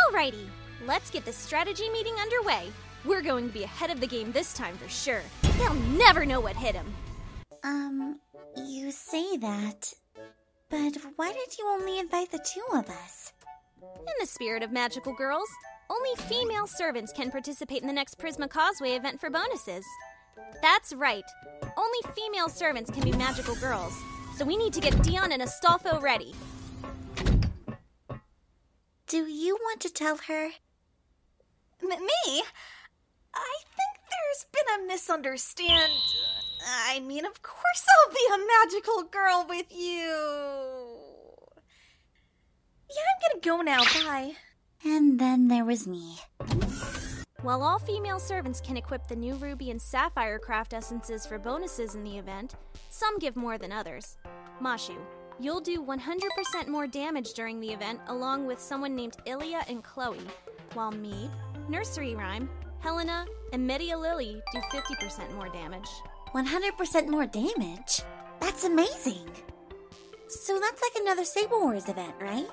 Alrighty, let's get this strategy meeting underway. We're going to be ahead of the game this time for sure. They'll never know what hit him. You say that, but why did you only invite the two of us? In the spirit of magical girls, only female servants can participate in the next Prisma Causeway event for bonuses. That's right, only female servants can be magical girls, so we need to get Dion and Astolfo ready. Do you want to tell her? Me? I think there's been a misunderstanding. I mean, of course I'll be a magical girl with you. Yeah, I'm gonna go now, bye. And then there was me. While all female servants can equip the new Ruby and Sapphire craft essences for bonuses in the event, some give more than others. Mashu, you'll do 100% more damage during the event along with someone named Illya and Chloe, while me, Nursery Rhyme, Helena, and Media Lily do 50% more damage. 100% more damage? That's amazing! So that's like another Sable Wars event, right?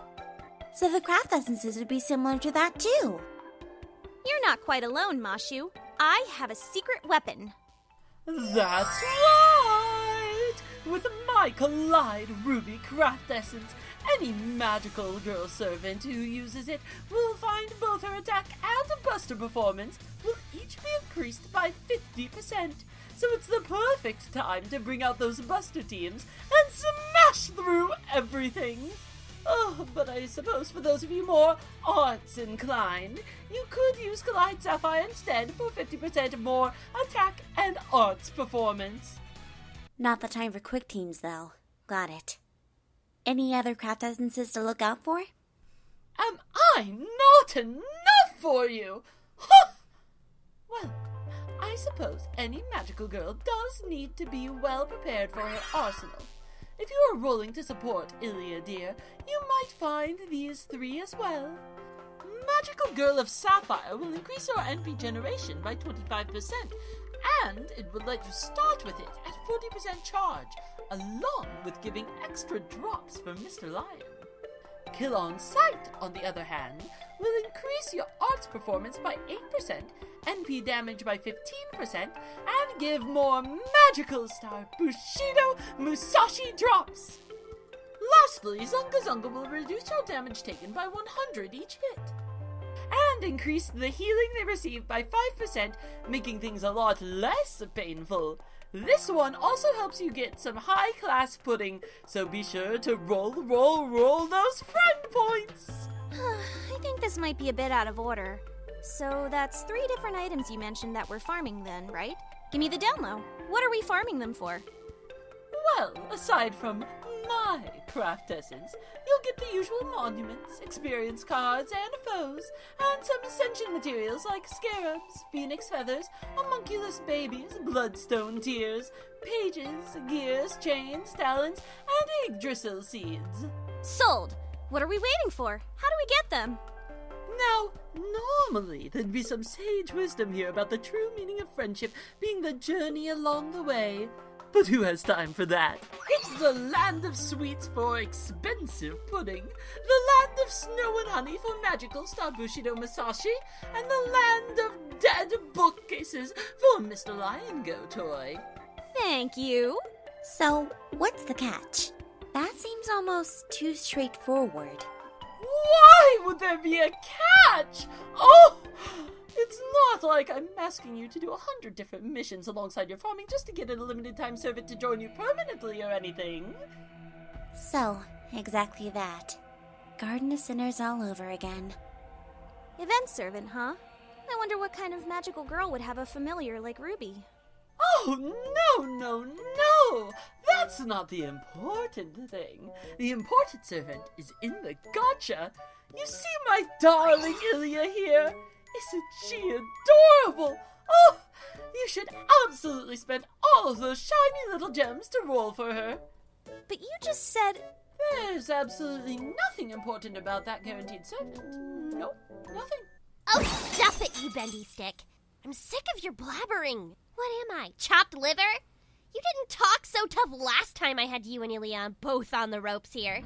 So the craft essences would be similar to that too. You're not quite alone, Mashu. I have a secret weapon. That's right! With my Kaleid Ruby craft essence, any magical girl servant who uses it will find both her attack and buster performance will each be increased by 50%. So it's the perfect time to bring out those buster teams and smash through everything. Oh, but I suppose for those of you more arts inclined, you could use Kaleid Sapphire instead for 50% more attack and arts performance. Not the time for quick teams, though. Got it. Any other craft essences to look out for? Am I not enough for you? Ha! Well, I suppose any magical girl does need to be well prepared for her arsenal. If you are rolling to support Illya, dear, you might find these three as well. Magical Girl of Sapphire will increase your NP generation by 25%, and it will let you start with it at 40% charge, along with giving extra drops from Mr. Lion. Kill on Sight, on the other hand, will increase your arts performance by 8%, NP damage by 15%, and give more magical star Bushido Musashi drops. Lastly, Zunga Zunga will reduce your damage taken by 100 each hit, and increase the healing they receive by 5%, making things a lot less painful. This one also helps you get some high-class pudding, so be sure to roll those friend points! I think this might be a bit out of order. So that's 3 different items you mentioned that we're farming then, right? Give me the down low. What are we farming them for? Well, aside from my craft essence, you'll get the usual monuments, experience cards, and foes, and some ascension materials like scarabs, phoenix feathers, homunculus babies, bloodstone tears, pages, gears, chains, talons, and Yggdrasil seeds. Sold! What are we waiting for? How do we get them? Now, normally there'd be some sage wisdom here about the true meaning of friendship being the journey along the way. But who has time for that? It's the land of sweets for expensive pudding, the land of snow and honey for magical star Bushido Musashi, and the land of dead bookcases for Mr. Lion Go toy. Thank you. So, what's the catch? That seems almost too straightforward. Why would there be a catch? Oh! It's not like I'm asking you to do 100 different missions alongside your farming just to get a limited time servant to join you permanently or anything. So, exactly that. Garden of Sinners all over again. Event servant, huh? I wonder what kind of magical girl would have a familiar like Ruby. Oh, no! That's not the important thing. The important servant is in the gotcha. You see my darling Illya here? Isn't she adorable? Oh, you should absolutely spend all of those shiny little gems to roll for her. But you just said... There's absolutely nothing important about that guaranteed servant. Nope, nothing. Oh, stop it, you bendy stick. I'm sick of your blabbering. What am I, chopped liver? You didn't talk so tough last time I had you and Illya both on the ropes here.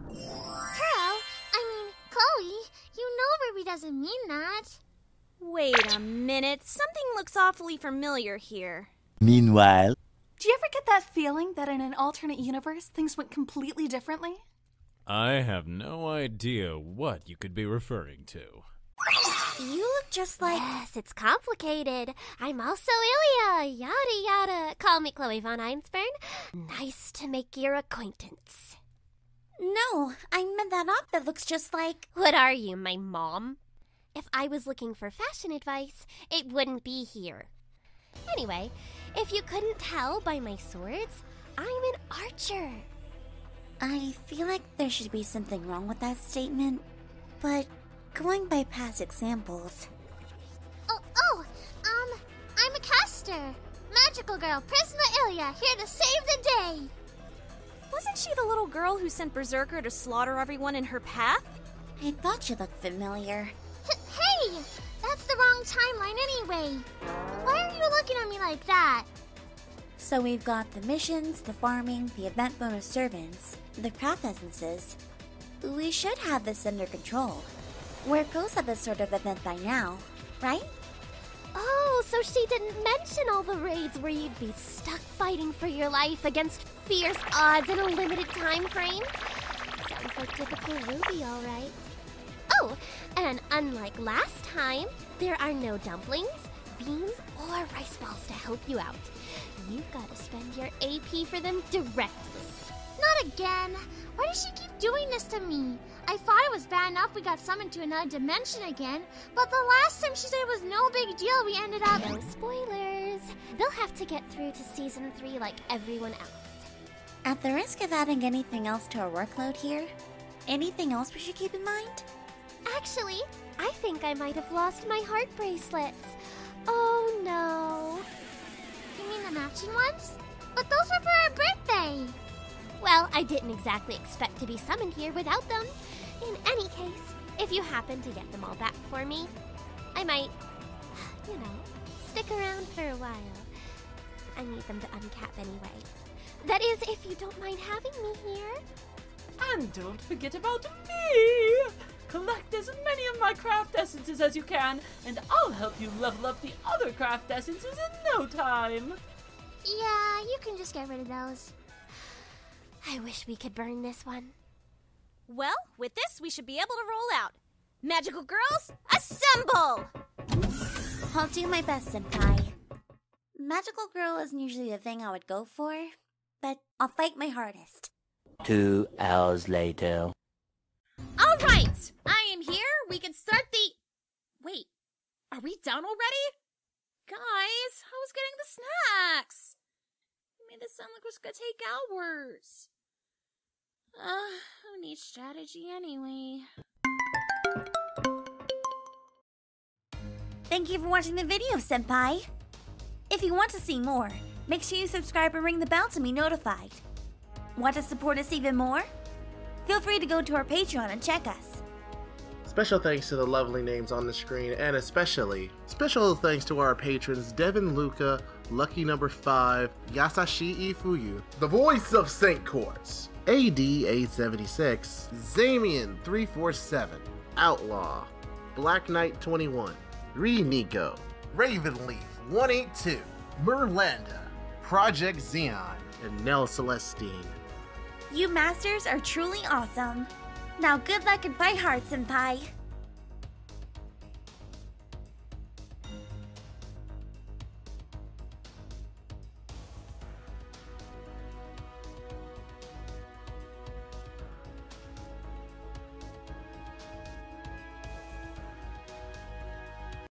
Chloe, you know Ruby doesn't mean that. Wait a minute. Something looks awfully familiar here. Meanwhile, Do you ever get that feeling that in an alternate universe, things went completely differently? I have no idea what you could be referring to. You look just like... Yes, it's complicated. I'm also Illya, yada yada. Call me Chloe von Einzbern. Nice to make your acquaintance. No, I meant that op that looks just like... What are you, my mom? If I was looking for fashion advice, it wouldn't be here. Anyway, if you couldn't tell by my swords, I'm an archer. I feel like there should be something wrong with that statement, but going by past examples... I'm a caster. Magical girl, Prisma Illya, here to save the day. Wasn't she the little girl who sent Berserker to slaughter everyone in her path? I thought you looked familiar. Hey, that's the wrong timeline anyway. Why are you looking at me like that? So we've got the missions, the farming, the event bonus servants, the craft essences. We should have this under control. We're close at this sort of event by now, right? Oh, so she didn't mention all the raids where you'd be stuck fighting for your life against fierce odds in a limited time frame? Sounds like typical Ruby, all right. Oh, and unlike last time, there are no dumplings, beans, or rice balls to help you out. You've got to spend your AP for them directly. Not again. Why does she keep doing this to me? I thought it was bad enough we got summoned to another dimension again, but the last time she said it was no big deal, we ended up... No spoilers. They'll have to get through to Season 3 like everyone else. At the risk of adding anything else to our workload here, anything else we should keep in mind? Actually, I think I might have lost my heart bracelets. Oh no. You mean the matching ones? But those were for our birthday. Well, I didn't exactly expect to be summoned here without them. In any case, if you happen to get them all back for me, I might, stick around for a while. I need them to uncap anyway. That is, if you don't mind having me here. And don't forget about me! Collect as many of my craft essences as you can, and I'll help you level up the other craft essences in no time. Yeah, you can just get rid of those. I wish we could burn this one. Well, with this, we should be able to roll out. Magical girls, assemble! I'll do my best, Senpai. Magical girl isn't usually the thing I would go for, but I'll fight my hardest. 2 hours later. All right, I am here. We can start the... Wait, are we done already? Guys, I was getting the snacks. You made this sound like it was gonna take hours. Who needs strategy anyway? Thank you for watching the video, Senpai. If you want to see more, make sure you subscribe and ring the bell to be notified. Want to support us even more? Feel free to go to our Patreon and check us. Special thanks to the lovely names on the screen, and especially special thanks to our patrons DevenLuca, Lucky Number 5, YasashiiFuyu, the voice of St. Quartz, AD876, Zamian347, Outlaw, Black Knight 21, Reeniko, Ravenleaf182, Merlanda, Project Xeon, and NelCelestine. You masters are truly awesome. Now good luck and fight hard, Senpai.